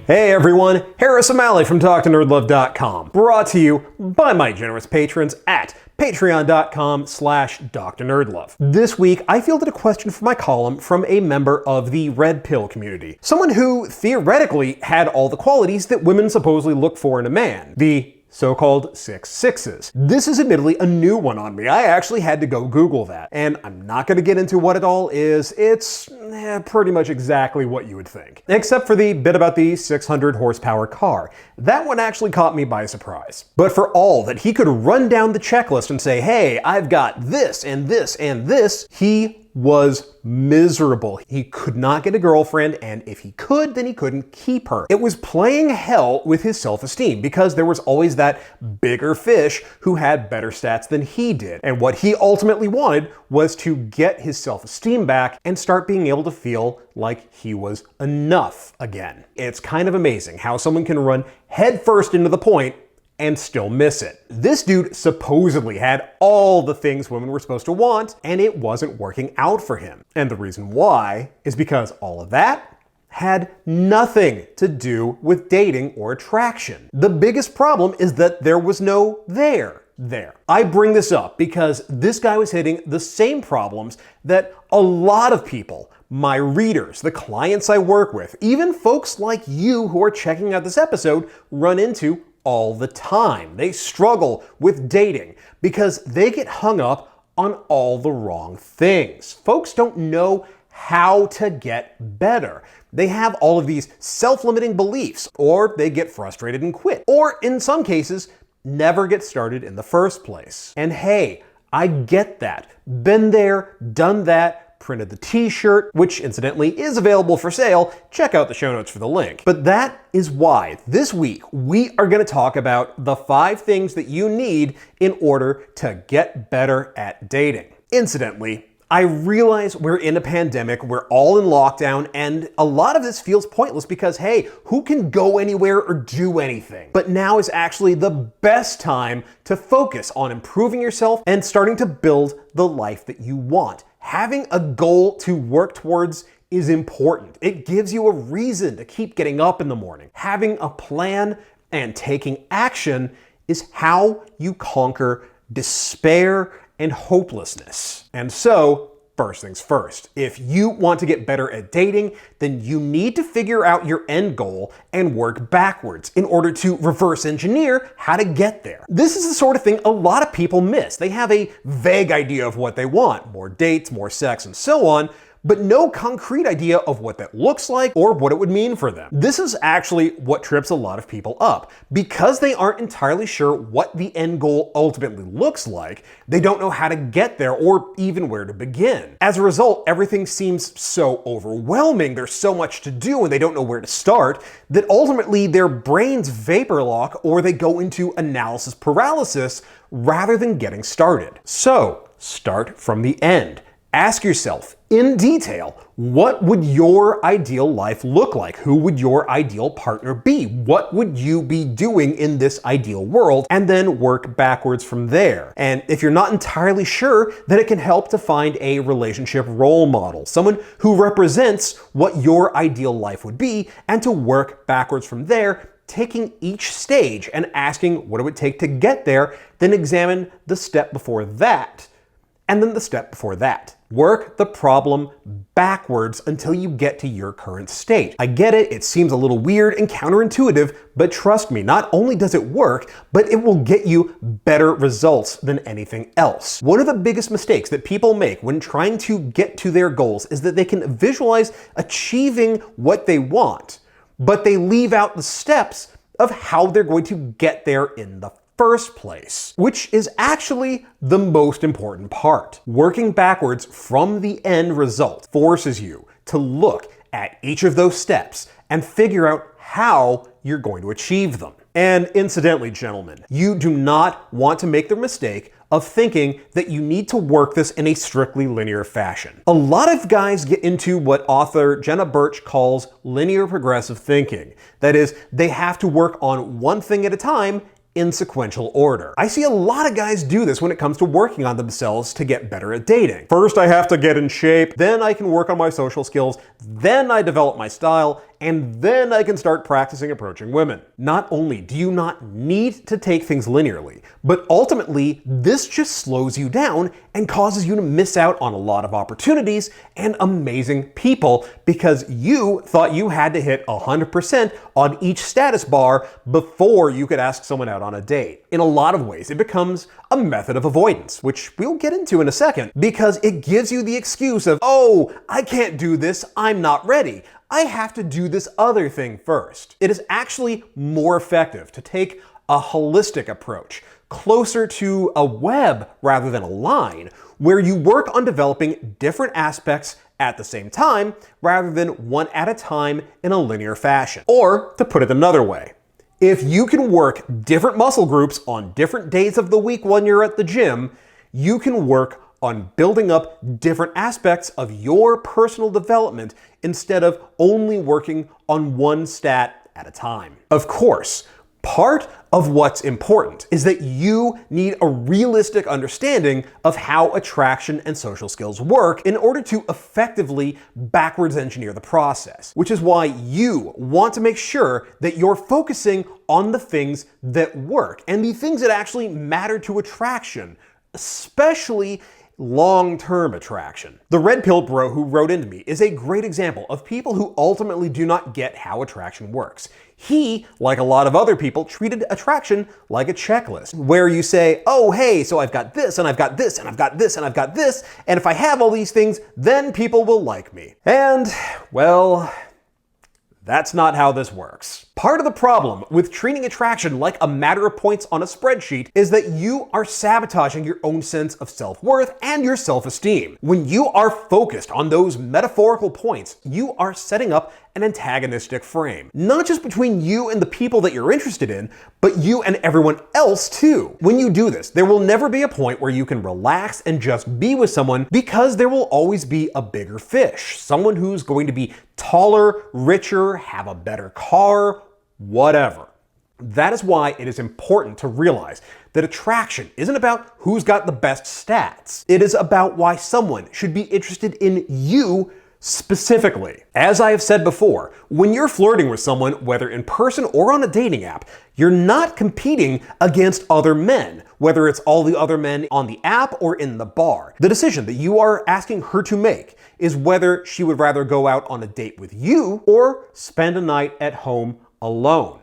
Hey everyone, Harris O'Malley from DrNerdLove.com, brought to you by my generous patrons at patreon.com/DrNerdLove. This week, I fielded a question for my column from a member of the Red Pill community. Someone who theoretically had all the qualities that women supposedly look for in a man. The so-called 6 This is admittedly a new one on me. I actually had to go Google that. And I'm not going to get into what it all is. It's pretty much exactly what you would think. Except for the bit about the 600 horsepower car. That one actually caught me by surprise. But for all that he could run down the checklist and say, hey, I've got this and this and this, he was miserable. He could not get a girlfriend, and if he could, then he couldn't keep her. It was playing hell with his self-esteem because there was always that bigger fish who had better stats than he did. And what he ultimately wanted was to get his self-esteem back and start being able to feel like he was enough again. It's kind of amazing how someone can run headfirst into the point and still miss it. This dude supposedly had all the things women were supposed to want, and it wasn't working out for him. And the reason why is because all of that had nothing to do with dating or attraction. The biggest problem is that there was no there. I bring this up because this guy was hitting the same problems that a lot of people, my readers, the clients I work with, even folks like you who are checking out this episode, run into all the time. They struggle with dating because they get hung up on all the wrong things. Folks don't know how to get better. They have all of these self-limiting beliefs, or they get frustrated and quit, or in some cases, never get started in the first place. And hey, I get that. Been there, done that, printed the t-shirt, which incidentally is available for sale. Check out the show notes for the link. But that is why this week we are going to talk about the 5 things that you need in order to get better at dating. Incidentally, I realize we're in a pandemic, we're all in lockdown, and a lot of this feels pointless because, hey, who can go anywhere or do anything? But now is actually the best time to focus on improving yourself and starting to build the life that you want. Having a goal to work towards is important. It gives you a reason to keep getting up in the morning. Having a plan and taking action is how you conquer despair and hopelessness. And so, first things first, if you want to get better at dating, then you need to figure out your end goal and work backwards in order to reverse engineer how to get there. This is the sort of thing a lot of people miss. They have a vague idea of what they want, more dates, more sex, and so on, but no concrete idea of what that looks like or what it would mean for them. This is actually what trips a lot of people up. Because they aren't entirely sure what the end goal ultimately looks like, they don't know how to get there or even where to begin. As a result, everything seems so overwhelming, there's so much to do and they don't know where to start, that ultimately their brains vapor lock or they go into analysis paralysis rather than getting started. So, start from the end. Ask yourself, in detail, what would your ideal life look like? Who would your ideal partner be? What would you be doing in this ideal world? And then work backwards from there. And if you're not entirely sure, then it can help to find a relationship role model, someone who represents what your ideal life would be, and to work backwards from there, taking each stage and asking what it would take to get there, then examine the step before that, and then the step before that. Work the problem backwards until you get to your current state. I get it, it seems a little weird and counterintuitive, but trust me, not only does it work, but it will get you better results than anything else. One of the biggest mistakes that people make when trying to get to their goals is that they can visualize achieving what they want, but they leave out the steps of how they're going to get there in the first place, which is actually the most important part. Working backwards from the end result forces you to look at each of those steps and figure out how you're going to achieve them. And incidentally, gentlemen, you do not want to make the mistake of thinking that you need to work this in a strictly linear fashion. A lot of guys get into what author Jenna Birch calls linear progressive thinking. That is, they have to work on one thing at a time in sequential order. I see a lot of guys do this when it comes to working on themselves to get better at dating. First, I have to get in shape, then I can work on my social skills, then I develop my style, and then I can start practicing approaching women. Not only do you not need to take things linearly, but ultimately this just slows you down and causes you to miss out on a lot of opportunities and amazing people because you thought you had to hit 100% on each status bar before you could ask someone out on a date. In a lot of ways, it becomes a method of avoidance, which we'll get into in a second, because it gives you the excuse of, oh, I can't do this, I'm not ready. I have to do this other thing first. It is actually more effective to take a holistic approach, closer to a web rather than a line, where you work on developing different aspects at the same time rather than one at a time in a linear fashion. Or, to put it another way, if you can work different muscle groups on different days of the week when you're at the gym, you can work on building up different aspects of your personal development instead of only working on one stat at a time. Of course, part of what's important is that you need a realistic understanding of how attraction and social skills work in order to effectively backwards engineer the process, which is why you want to make sure that you're focusing on the things that work and the things that actually matter to attraction, especially long-term attraction. The Red Pill Bro who wrote into me is a great example of people who ultimately do not get how attraction works. He, like a lot of other people, treated attraction like a checklist, where you say, oh hey, so I've got this, and I've got this, and I've got this, and I've got this, and if I have all these things, then people will like me. And, well, that's not how this works. Part of the problem with treating attraction like a matter of points on a spreadsheet is that you are sabotaging your own sense of self-worth and your self-esteem. When you are focused on those metaphorical points, you are setting up an antagonistic frame. Not just between you and the people that you're interested in, but you and everyone else too. When you do this, there will never be a point where you can relax and just be with someone, because there will always be a bigger fish. Someone who's going to be taller, richer, have a better car, whatever. That is why it is important to realize that attraction isn't about who's got the best stats. It is about why someone should be interested in you specifically. As I have said before, when you're flirting with someone, whether in person or on a dating app, you're not competing against other men, whether it's all the other men on the app or in the bar. The decision that you are asking her to make is whether she would rather go out on a date with you or spend a night at home alone.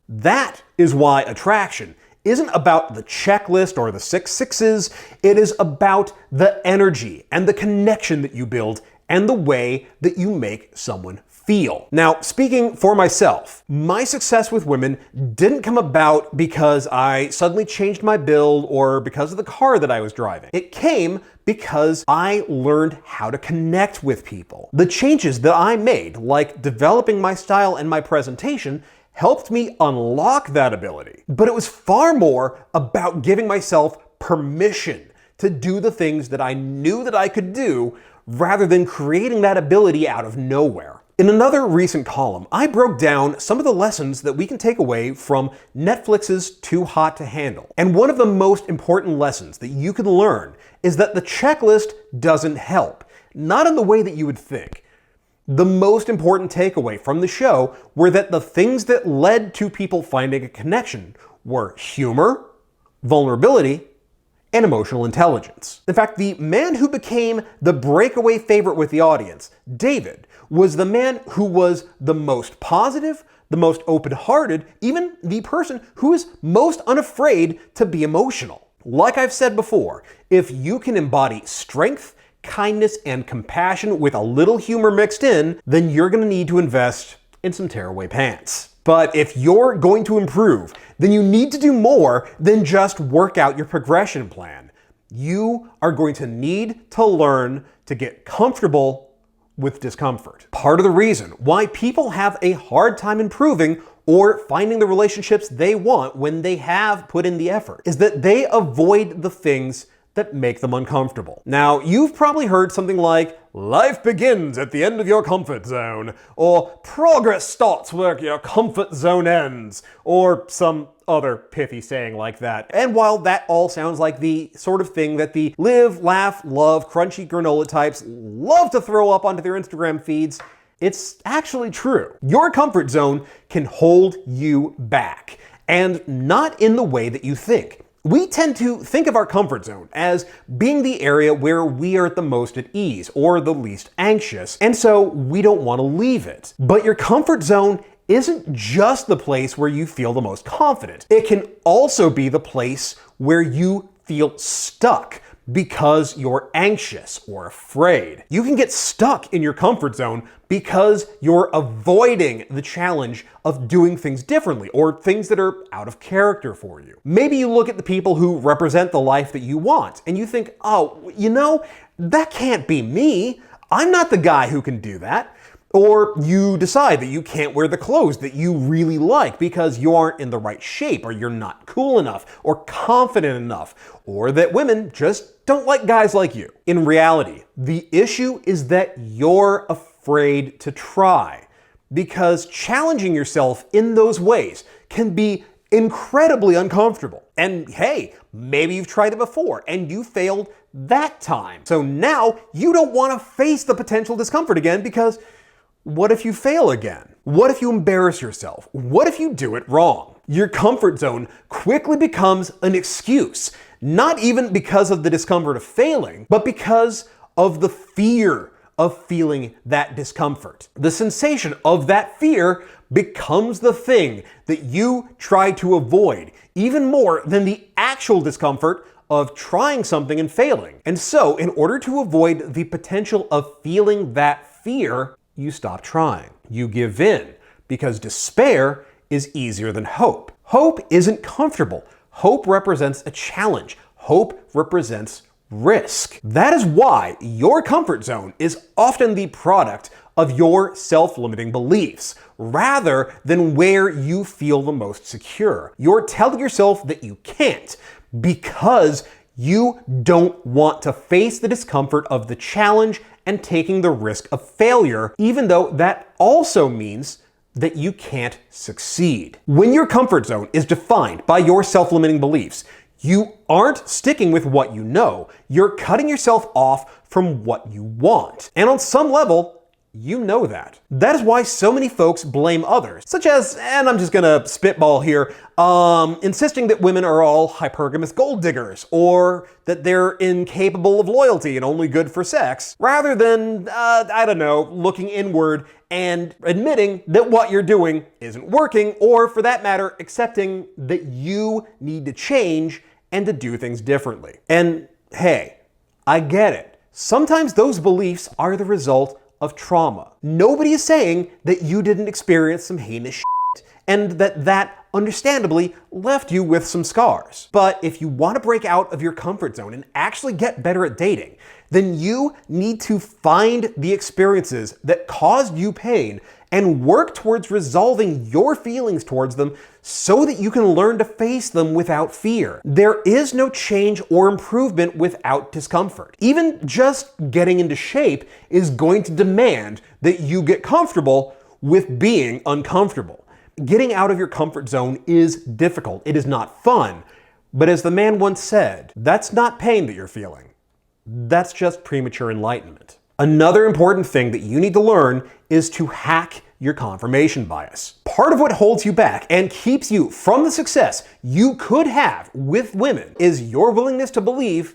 That is why attraction isn't about the checklist or the 6 sixes. It is about the energy and the connection that you build and the way that you make someone feel. Now, speaking for myself, my success with women didn't come about because I suddenly changed my build or because of the car that I was driving. It came because I learned how to connect with people. The changes that I made, like developing my style and my presentation, helped me unlock that ability. But it was far more about giving myself permission to do the things that I knew that I could do, rather than creating that ability out of nowhere. In another recent column, I broke down some of the lessons that we can take away from Netflix's Too Hot to Handle. And one of the most important lessons that you can learn is that the checklist doesn't help, not in the way that you would think. The most important takeaway from the show were that the things that led to people finding a connection were humor, vulnerability, and emotional intelligence. In fact, the man who became the breakaway favorite with the audience, David, was the man who was the most positive, the most open-hearted, even the person who is most unafraid to be emotional. Like I've said before, if you can embody strength, kindness, and compassion with a little humor mixed in, then you're gonna need to invest in some tearaway pants. But if you're going to improve, then you need to do more than just work out your progression plan. You are going to need to learn to get comfortable with discomfort. Part of the reason why people have a hard time improving or finding the relationships they want when they have put in the effort is that they avoid the things that make them uncomfortable. Now, you've probably heard something like, life begins at the end of your comfort zone, or progress starts where your comfort zone ends, or some other pithy saying like that. And while that all sounds like the sort of thing that the live, laugh, love, crunchy granola types love to throw up onto their Instagram feeds, It's actually true. Your comfort zone can hold you back, and not in the way that you think. We tend to think of our comfort zone as being the area where we are the most at ease or the least anxious, and so we don't want to leave it. But your comfort zone isn't just the place where you feel the most confident. It can also be the place where you feel stuck because you're anxious or afraid. You can get stuck in your comfort zone because you're avoiding the challenge of doing things differently or things that are out of character for you. Maybe you look at the people who represent the life that you want and you think, oh, that can't be me. I'm not the guy who can do that. Or you decide that you can't wear the clothes that you really like because you aren't in the right shape, or you're not cool enough, or confident enough, or that women just don't like guys like you. In reality, the issue is that you're afraid to try, because challenging yourself in those ways can be incredibly uncomfortable. And hey, maybe you've tried it before and you failed that time. So now you don't want to face the potential discomfort again, because what if you fail again? What if you embarrass yourself? What if you do it wrong? Your comfort zone quickly becomes an excuse, not even because of the discomfort of failing, but because of the fear of feeling that discomfort. The sensation of that fear becomes the thing that you try to avoid, even more than the actual discomfort of trying something and failing. And so, in order to avoid the potential of feeling that fear, you stop trying. You give in, because despair is easier than hope. Hope isn't comfortable. Hope represents a challenge. Hope represents risk. That is why your comfort zone is often the product of your self-limiting beliefs, rather than where you feel the most secure. You're telling yourself that you can't because you don't want to face the discomfort of the challenge and taking the risk of failure, even though that also means that you can't succeed. When your comfort zone is defined by your self-limiting beliefs, you aren't sticking with what you know. You're cutting yourself off from what you want. And on some level, you know that. That is why so many folks blame others, such as, and I'm just gonna spitball here, insisting that women are all hypergamous gold diggers, or that they're incapable of loyalty and only good for sex, rather than, looking inward and admitting that what you're doing isn't working, or for that matter, accepting that you need to change and to do things differently. And hey, I get it. Sometimes those beliefs are the result of trauma. Nobody is saying that you didn't experience some heinous shit and that understandably left you with some scars. But if you want to break out of your comfort zone and actually get better at dating, then you need to find the experiences that caused you pain and work towards resolving your feelings towards them so that you can learn to face them without fear. There is no change or improvement without discomfort. Even just getting into shape is going to demand that you get comfortable with being uncomfortable. Getting out of your comfort zone is difficult. It is not fun. But as the man once said, that's not pain that you're feeling. That's just premature enlightenment. Another important thing that you need to learn is to hack your confirmation bias. Part of what holds you back and keeps you from the success you could have with women is your willingness to believe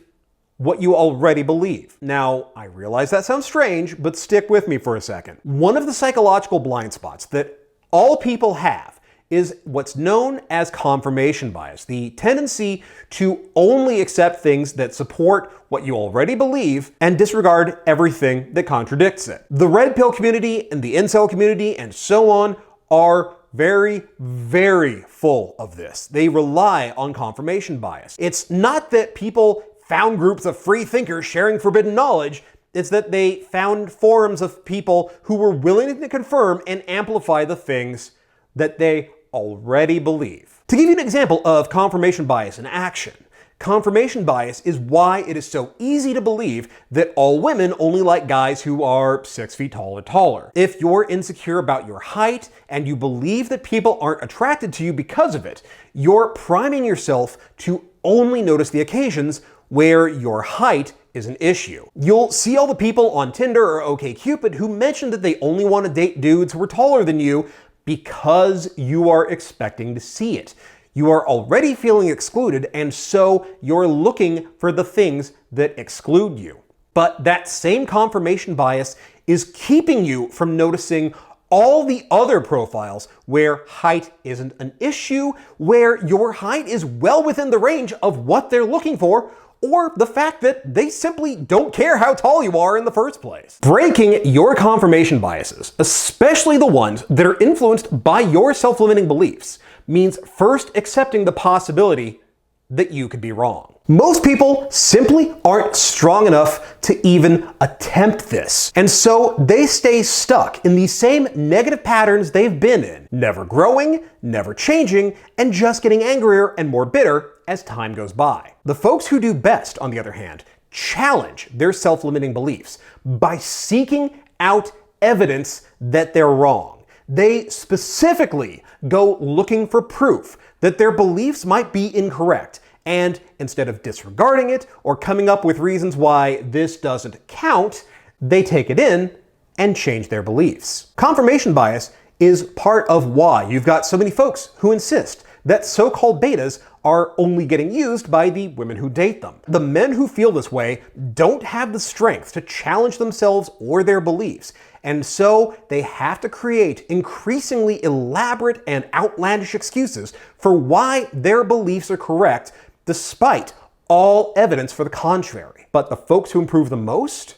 what you already believe. Now, I realize that sounds strange, but stick with me for a second. One of the psychological blind spots that all people have is what's known as confirmation bias, the tendency to only accept things that support what you already believe and disregard everything that contradicts it. The red pill community and the incel community and so on are very, very full of this. They rely on confirmation bias. It's not that people found groups of free thinkers sharing forbidden knowledge. It's that they found forums of people who were willing to confirm and amplify the things that they already believe. To give you an example of confirmation bias in action, confirmation bias is why it is so easy to believe that all women only like guys who are 6 feet tall or taller. If you're insecure about your height and you believe that people aren't attracted to you because of it, you're priming yourself to only notice the occasions where your height is an issue. You'll see all the people on Tinder or OkCupid who mention that they only want to date dudes who are taller than you because you are expecting to see it. You are already feeling excluded, and so you're looking for the things that exclude you. But that same confirmation bias is keeping you from noticing all the other profiles where height isn't an issue, where your height is well within the range of what they're looking for, or the fact that they simply don't care how tall you are in the first place. Breaking your confirmation biases, especially the ones that are influenced by your self-limiting beliefs, means first accepting the possibility that you could be wrong. Most people simply aren't strong enough to even attempt this, and so they stay stuck in these same negative patterns they've been in, never growing, never changing, and just getting angrier and more bitter as time goes by. The folks who do best, on the other hand, challenge their self-limiting beliefs by seeking out evidence that they're wrong. They specifically go looking for proof that their beliefs might be incorrect, and instead of disregarding it or coming up with reasons why this doesn't count, they take it in and change their beliefs. Confirmation bias is part of why you've got so many folks who insist that so-called betas are only getting used by the women who date them. The men who feel this way don't have the strength to challenge themselves or their beliefs, and so they have to create increasingly elaborate and outlandish excuses for why their beliefs are correct, despite all evidence for the contrary. But the folks who improve the most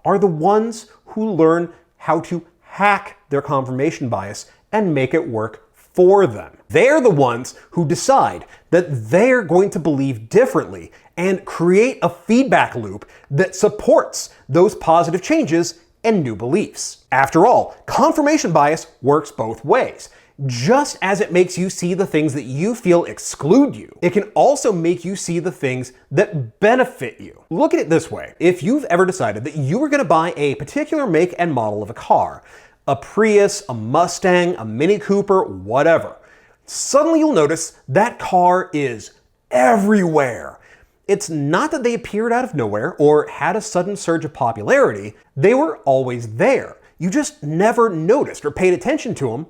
are the ones who learn how to hack their confirmation bias and make it work for them. They're the ones who decide that they're going to believe differently and create a feedback loop that supports those positive changes and new beliefs. After all, confirmation bias works both ways. Just as it makes you see the things that you feel exclude you, it can also make you see the things that benefit you. Look at it this way. If you've ever decided that you were going to buy a particular make and model of a car, a Prius, a Mustang, a Mini Cooper, whatever, suddenly you'll notice that car is everywhere. It's not that they appeared out of nowhere or had a sudden surge of popularity. They were always there. You just never noticed or paid attention to them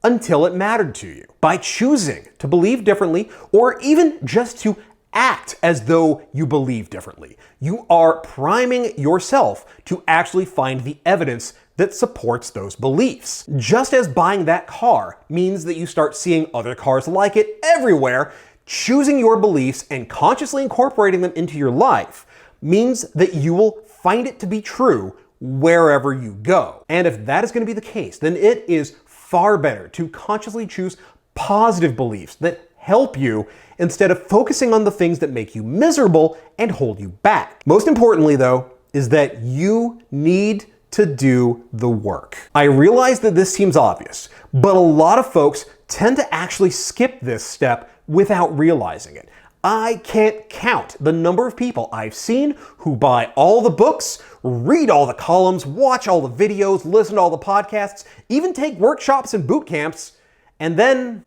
until it mattered to you. By choosing to believe differently, or even just to act as though you believe differently, you are priming yourself to actually find the evidence that supports those beliefs. Just as buying that car means that you start seeing other cars like it everywhere, choosing your beliefs and consciously incorporating them into your life means that you will find it to be true wherever you go. And if that is going to be the case, then it is far better to consciously choose positive beliefs that help you instead of focusing on the things that make you miserable and hold you back. Most importantly, though, is that you need to do the work. I realize that this seems obvious, but a lot of folks tend to actually skip this step without realizing it. I can't count the number of people I've seen who buy all the books, read all the columns, watch all the videos, listen to all the podcasts, even take workshops and boot camps, and then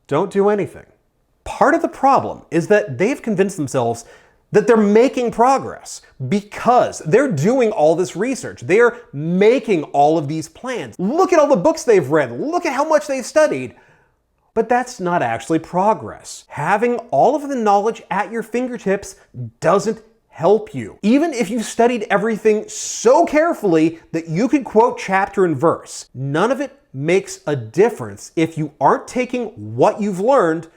don't do anything. Part of the problem is that they've convinced themselves that they're making progress because they're doing all this research. They're making all of these plans. Look at all the books they've read. Look at how much they've studied. But that's not actually progress. Having all of the knowledge at your fingertips doesn't help you. Even if you've studied everything so carefully that you could quote chapter and verse, none of it makes a difference if you aren't taking what you've learned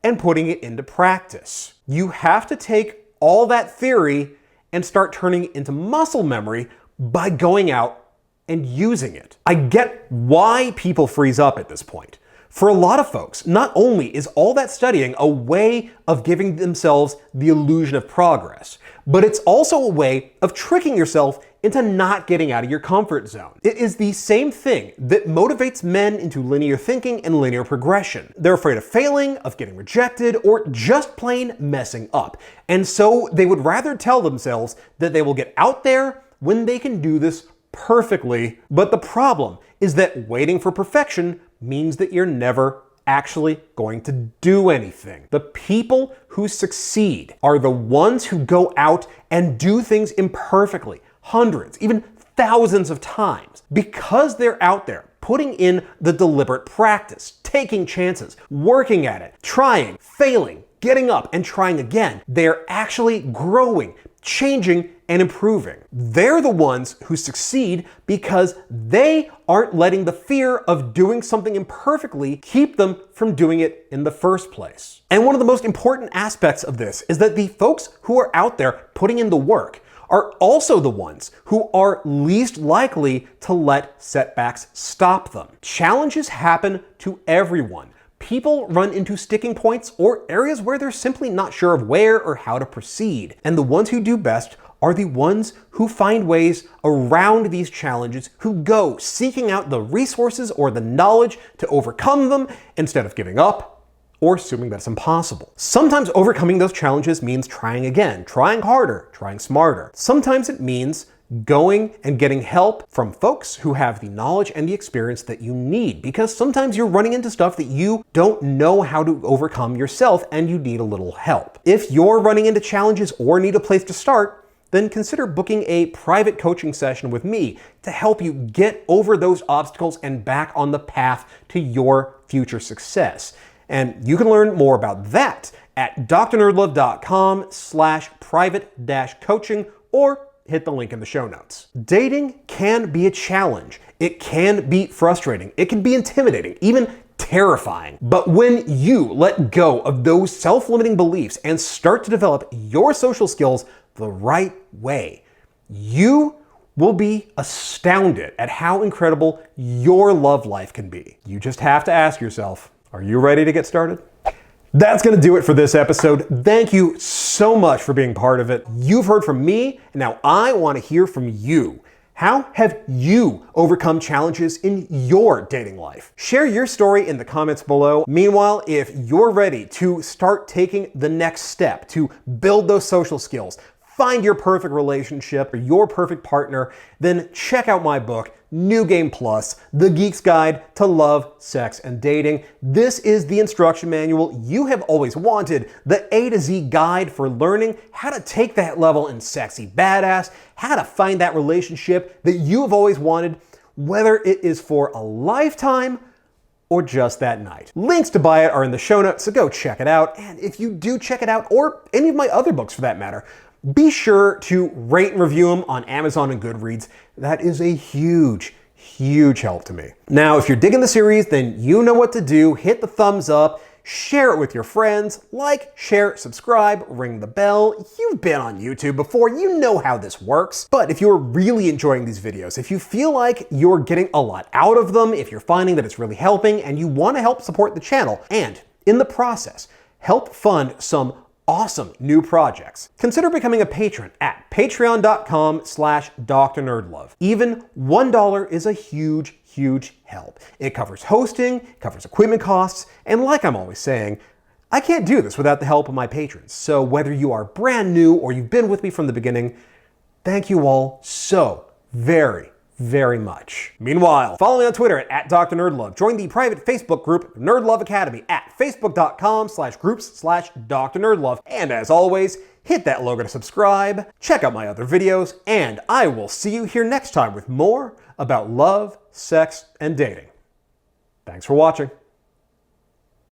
and putting it into practice. You have to take all that theory and start turning it into muscle memory by going out and using it. I get why people freeze up at this point. For a lot of folks, not only is all that studying a way of giving themselves the illusion of progress, but it's also a way of tricking yourself into not getting out of your comfort zone. It is the same thing that motivates men into linear thinking and linear progression. They're afraid of failing, of getting rejected, or just plain messing up. And so they would rather tell themselves that they will get out there when they can do this perfectly. But the problem is that waiting for perfection means that you're never actually going to do anything. The people who succeed are the ones who go out and do things imperfectly, hundreds, even thousands of times. Because they're out there putting in the deliberate practice, taking chances, working at it, trying, failing, getting up and trying again, they're actually growing, changing, and improving. They're the ones who succeed because they aren't letting the fear of doing something imperfectly keep them from doing it in the first place. And one of the most important aspects of this is that the folks who are out there putting in the work are also the ones who are least likely to let setbacks stop them. Challenges happen to everyone. People run into sticking points or areas where they're simply not sure of where or how to proceed. And the ones who do best are the ones who find ways around these challenges, who go seeking out the resources or the knowledge to overcome them instead of giving up or assuming that it's impossible. Sometimes overcoming those challenges means trying again, trying harder, trying smarter. Sometimes it means going and getting help from folks who have the knowledge and the experience that you need, because sometimes you're running into stuff that you don't know how to overcome yourself and you need a little help. If you're running into challenges or need a place to start, then consider booking a private coaching session with me to help you get over those obstacles and back on the path to your future success. And you can learn more about that at drnerdlove.com/private-coaching or hit the link in the show notes. Dating can be a challenge. It can be frustrating. It can be intimidating, even terrifying. But when you let go of those self-limiting beliefs and start to develop your social skills the right way, you will be astounded at how incredible your love life can be. You just have to ask yourself, are you ready to get started? That's going to do it for this episode. Thank you so much for being part of it. You've heard from me, and now I want to hear from you. How have you overcome challenges in your dating life? Share your story in the comments below. Meanwhile, if you're ready to start taking the next step to build those social skills, find your perfect relationship or your perfect partner, then check out my book, New Game Plus, The Geek's Guide to Love, Sex, and Dating. This is the instruction manual you have always wanted, the A to Z guide for learning how to take that level in sexy badass, how to find that relationship that you have always wanted, whether it is for a lifetime or just that night. Links to buy it are in the show notes, so go check it out. And if you do check it out, or any of my other books for that matter, be sure to rate and review them on Amazon and Goodreads. That is a huge, huge help to me. Now, if you're digging the series, then you know what to do. Hit the thumbs up, share it with your friends, like, share, subscribe, ring the bell. You've been on YouTube before, you know how this works. But if you're really enjoying these videos, if you feel like you're getting a lot out of them, if you're finding that it's really helping and you want to help support the channel, and in the process, help fund some awesome new projects, consider becoming a patron at patreon.com/drnerdlove. Even $1 is a huge, huge help. It covers hosting, covers equipment costs, and like I'm always saying, I can't do this without the help of my patrons. So whether you are brand new or you've been with me from the beginning, thank you all so very, very much. Meanwhile, follow me on Twitter at @DrNerdLove. Join the private Facebook group NerdLove Academy at facebook.com/groups/DrNerdLove. And as always, hit that logo to subscribe, check out my other videos, and I will see you here next time with more about love, sex, and dating. Thanks for watching.